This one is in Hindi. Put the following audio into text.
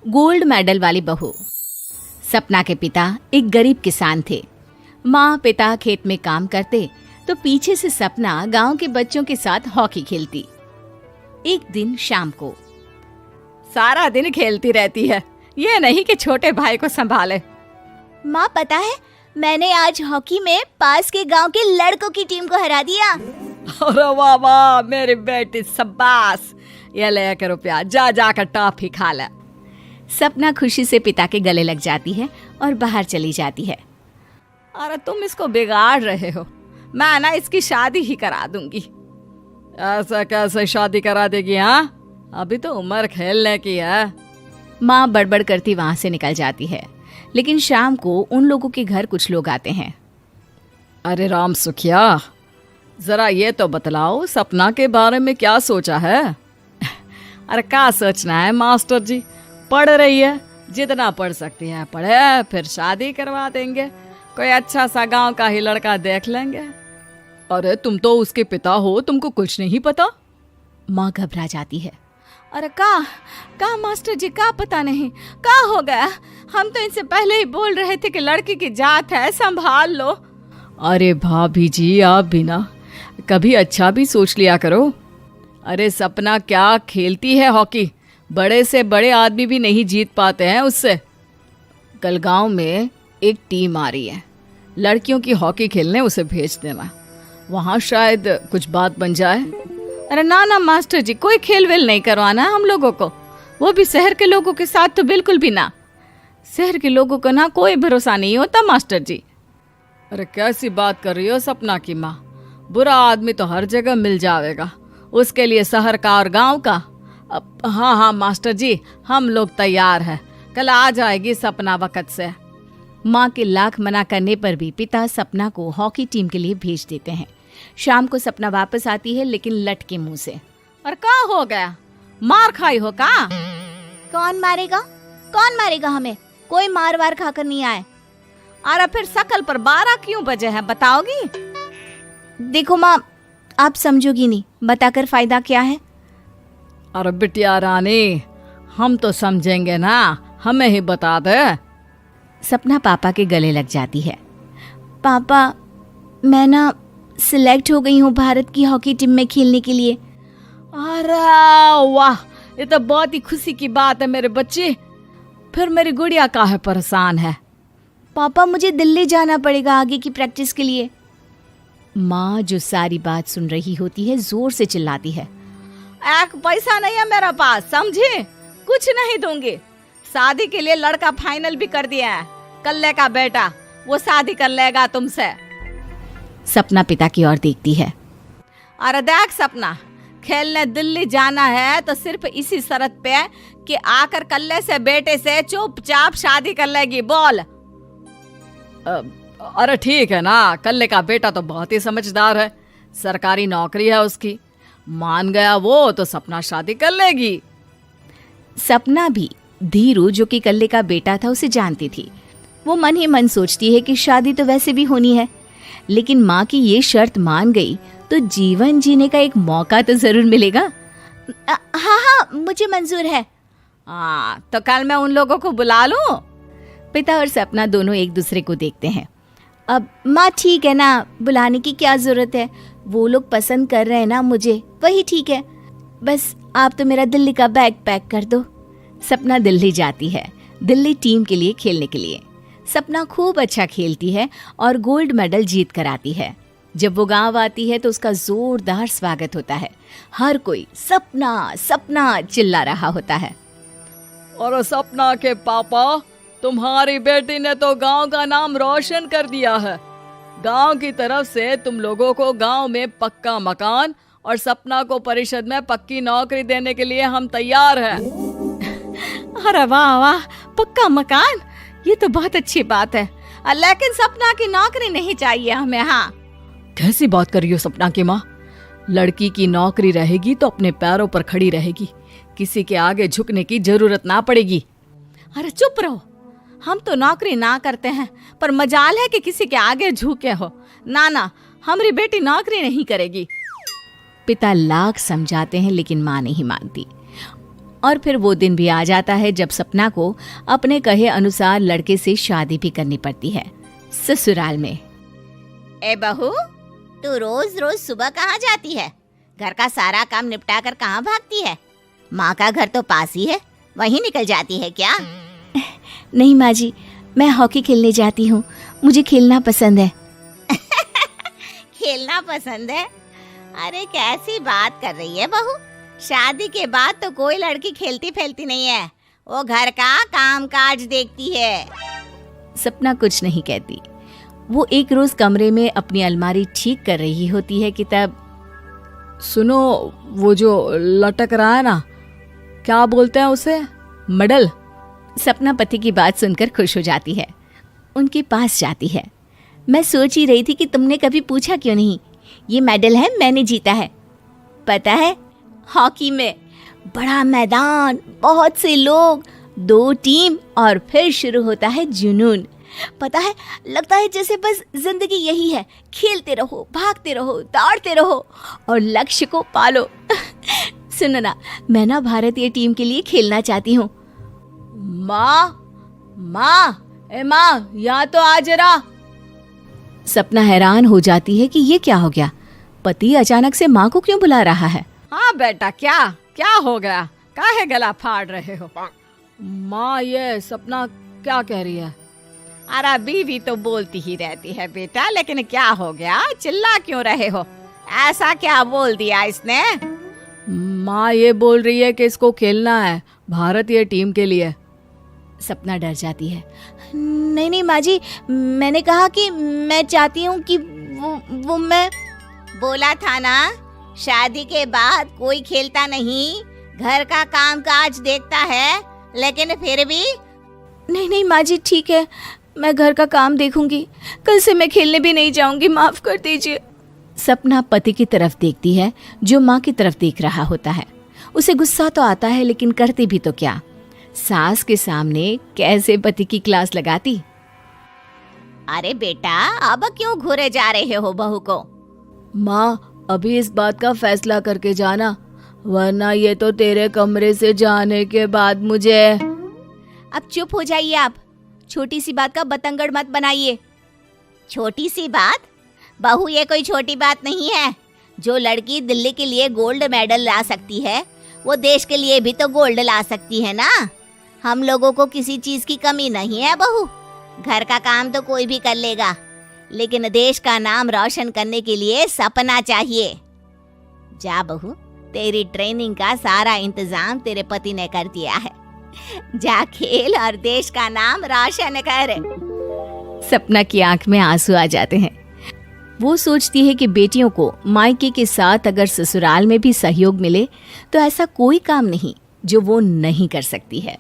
गोल्ड मेडल वाली बहू। सपना के पिता एक गरीब किसान थे। माँ पिता खेत में काम करते तो पीछे से सपना गांव के बच्चों के साथ हॉकी खेलती। एक दिन शाम को, सारा दिन खेलती रहती है, ये नहीं कि छोटे भाई को संभाले। माँ पता है, मैंने आज हॉकी में पास के गांव के लड़कों की टीम को हरा दिया। अरे वाह वाह मेरी बेटी, शाबाश। ये लेकर रुपया, जा जाकर टॉफी खा ले। सपना खुशी से पिता के गले लग जाती है और बाहर चली जाती है। अरे तुम इसको बिगाड़ रहे हो, मैं ना इसकी शादी ही करा दूंगी। ऐसा कैसे शादी करा देगी? हाँ, अभी तो उम्र खेलने की है। माँ बड़बड़ करती वहां से निकल जाती है। लेकिन शाम को उन लोगों के घर कुछ लोग आते हैं। अरे राम सुखिया, जरा ये तो बतलाओ, सपना के बारे में क्या सोचा है? अरे क्या सोचना है मास्टर जी, पढ़ रही है, जितना पढ़ सकती है पढ़े, फिर शादी करवा देंगे, कोई अच्छा सा गांव का ही लड़का देख लेंगे। अरे तुम तो उसके पिता हो, तुमको कुछ नहीं पता? माँ घबरा जाती है। अरे का मास्टर जी, का पता नहीं, का हो गया? हम तो इनसे पहले ही बोल रहे थे कि लड़की की जात है, संभाल लो। अरे भाभी जी, आप भी ना कभी अच्छा भी सोच लिया करो। अरे सपना क्या खेलती है हॉकी, बड़े से बड़े आदमी भी नहीं जीत पाते हैं उससे। कल गांव में एक टीम आ रही है, लड़कियों की हॉकी खेलने उसे भेज देना, वहां शायद कुछ बात बन जाए। अरे ना मास्टर जी, कोई खेल वेल नहीं करवाना हम लोगों को, वो भी शहर के लोगों के साथ तो बिल्कुल भी ना। शहर के लोगों को ना कोई भरोसा नहीं होता मास्टर जी। अरे कैसी बात कर रही हो सपना की माँ, बुरा आदमी तो हर जगह मिल जाएगा, उसके लिए शहर का और गांव का। हाँ मास्टर जी, हम लोग तैयार हैं, कल आ जाएगी सपना वक्त से। माँ के लाख मना करने पर भी पिता सपना को हॉकी टीम के लिए भेज देते हैं। शाम को सपना वापस आती है, लेकिन लट के मुंह से। और क्या हो गया, मार खाई हो का? कौन मारेगा हमें? कोई मार वार खाकर नहीं आए। अरे फिर शकल पर 12 क्यों बजे हैं, बताओगी? देखो माँ, आप समझोगी नहीं, बताकर फायदा क्या है? अरे बिटिया रानी, हम तो समझेंगे ना, हमें ही बता दे। सपना पापा के गले लग जाती है। पापा, मैं ना सिलेक्ट हो गई हूँ भारत की हॉकी टीम में खेलने के लिए। अरे वाह, ये तो बहुत ही खुशी की बात है मेरे बच्चे। फिर मेरी गुड़िया काहे परेशान है? पापा, मुझे दिल्ली जाना पड़ेगा आगे की प्रैक्टिस के लिए। माँ जो सारी बात सुन रही होती है, जोर से चिल्लाती है। एक पैसा नहीं है मेरे पास, समझी? कुछ नहीं दूंगी। शादी के लिए लड़का फाइनल भी कर दिया है, कल्ले का बेटा, वो शादी कर लेगा तुमसे। सपना पिता की ओर देखती है। अरे देख सपना, खेलने दिल्ली जाना है तो सिर्फ इसी शर्त पे कि आकर कल्ले से बेटे से चुपचाप शादी कर लेगी, बोल। अरे ठीक है ना, कल्ले का बेटा तो बहुत ही समझदार है, सरकारी नौकरी है उसकी, मान गया वो तो सपना शादी कर लेगी। सपना भी धीरू, जो कि कल्ले का बेटा था, उसे जानती थी। वो मन ही मन सोचती है कि शादी तो वैसे भी होनी है, लेकिन माँ की ये शर्त मान गई तो जीवन जीने का एक मौका तो जरूर मिलेगा। हाँ, मुझे मंजूर है। तो कल मैं उन लोगों को बुला लूं? पिता और सपना दोनों एक दूसरे को देखते हैं। अब माँ ठीक है ना, बुलाने की क्या जरूरत है, वो लोग पसंद कर रहे हैं ना मुझे, वही ठीक है। बस आप तो मेरा दिल्ली का बैग पैक कर दो। सपना दिल्ली जाती है, दिल्ली टीम के लिए खेलने के लिए। सपना खूब अच्छा खेलती है और गोल्ड मेडल जीत कर आती है। जब वो गांव आती है तो उसका जोरदार स्वागत होता है। हर कोई सपना सपना चिल्ला रहा होता है। और सपना के पापा, तुम्हारी बेटी ने तो गांव का नाम रोशन कर दिया है। गांव की तरफ से तुम लोगों को गांव में पक्का मकान और सपना को परिषद में पक्की नौकरी देने के लिए हम तैयार हैं। अरे वाह वाह, पक्का मकान, ये तो बहुत अच्छी बात है, लेकिन सपना की नौकरी नहीं चाहिए हमें। हाँ, कैसी बात कर रही हो सपना की माँ? लड़की की नौकरी रहेगी तो अपने पैरों पर खड़ी रहेगी, किसी के आगे झुकने की जरूरत ना पड़ेगी। अरे चुप रहो, हम तो नौकरी ना करते हैं, पर मजाल है कि किसी के आगे झुके हो। ना, हमारी बेटी नौकरी नहीं करेगी। पिता लाख समझाते हैं, लेकिन माँ नहीं मानती। और फिर वो दिन भी आ जाता है जब सपना को अपने कहे अनुसार लड़के से शादी भी करनी पड़ती है। ससुराल में ए बहू, तू रोज रोज सुबह कहाँ जाती है? घर का सारा काम निपटा कर कहाँ भागती है? माँ का घर तो पास ही है, वहीं निकल जाती है क्या? नहीं माँ जी, मैं हॉकी खेलने जाती हूँ, मुझे खेलना पसंद है। खेलना पसंद है? अरे कैसी बात कर रही है बहू, शादी के बाद तो कोई लड़की खेलती फैलती नहीं है, वो घर का काम काज देखती है। सपना कुछ नहीं कहती। वो एक रोज कमरे में अपनी अलमारी ठीक कर रही होती है कि तब सुनो, वो जो लटक रहा है ना, क्या बोलते हैं उसे? मेडल। सपना पति की बात सुनकर खुश हो जाती है, उनके पास जाती है। मैं सोच ही रही थी कि तुमने कभी पूछा क्यों नहीं। ये मेडल है, मैंने जीता है, पता है, हॉकी में। बड़ा मैदान, बहुत से लोग, 2 टीम और फिर शुरू होता है जुनून। पता है, लगता है जैसे बस जिंदगी यही है, खेलते रहो, भागते रहो, दौड़ते रहो और लक्ष्य को पालो। सुनो ना, मैं ना भारतीय टीम के लिए खेलना चाहती हूँ। माँ, यहाँ तो आ जरा। सपना हैरान हो जाती है कि ये क्या हो गया, पति अचानक से माँ को क्यों बुला रहा है। हाँ बेटा, क्या हो गया? काहे गला फाड़ रहे हो? माँ, ये सपना क्या कह रही है? अरे बीवी तो बोलती ही रहती है बेटा, लेकिन क्या हो गया, चिल्ला क्यों रहे हो? ऐसा क्या बोल दिया इसने? माँ ये बोल रही है कि इसको खेलना है भारतीय टीम के लिए। सपना डर जाती है। नहीं माँ जी, मैंने कहा कि मैं चाहती हूँ कि वो मैं बोला था ना, शादी के बाद कोई खेलता नहीं, घर का काम काज देखता है, लेकिन फिर भी। नहीं माँ जी, ठीक है, मैं घर का काम देखूंगी, कल से मैं खेलने भी नहीं जाऊंगी, माफ कर दीजिए। सपना पति की तरफ देखती है जो माँ की तरफ देख रहा होता है। उसे गुस्सा तो आता है, लेकिन करती भी तो क्या, सास के सामने कैसे पति की क्लास लगाती। अरे बेटा, अब क्यों घूरे जा रहे हो बहू को? माँ, अभी इस बात का फैसला करके जाना, वरना ये तो तेरे कमरे से जाने के बाद मुझे। अब चुप हो जाइए आप, छोटी सी बात का बतंगड़ मत बनाइए। छोटी सी बात? बहू, ये कोई छोटी बात नहीं है। जो लड़की दिल्ली के लिए गोल्ड मेडल ला सकती है, वो देश के लिए भी तो गोल्ड ला सकती है ना। हम लोगों को किसी चीज की कमी नहीं है बहू, घर का काम तो कोई भी कर लेगा, लेकिन देश का नाम रोशन करने के लिए सपना चाहिए। जा बहू, तेरी ट्रेनिंग का सारा इंतजाम तेरे पति ने कर दिया है, जा खेल और देश का नाम रोशन कर। सपना की आंख में आंसू आ जाते हैं। वो सोचती है कि बेटियों को मायके के साथ अगर ससुराल में भी सहयोग मिले तो ऐसा कोई काम नहीं जो वो नहीं कर सकती है।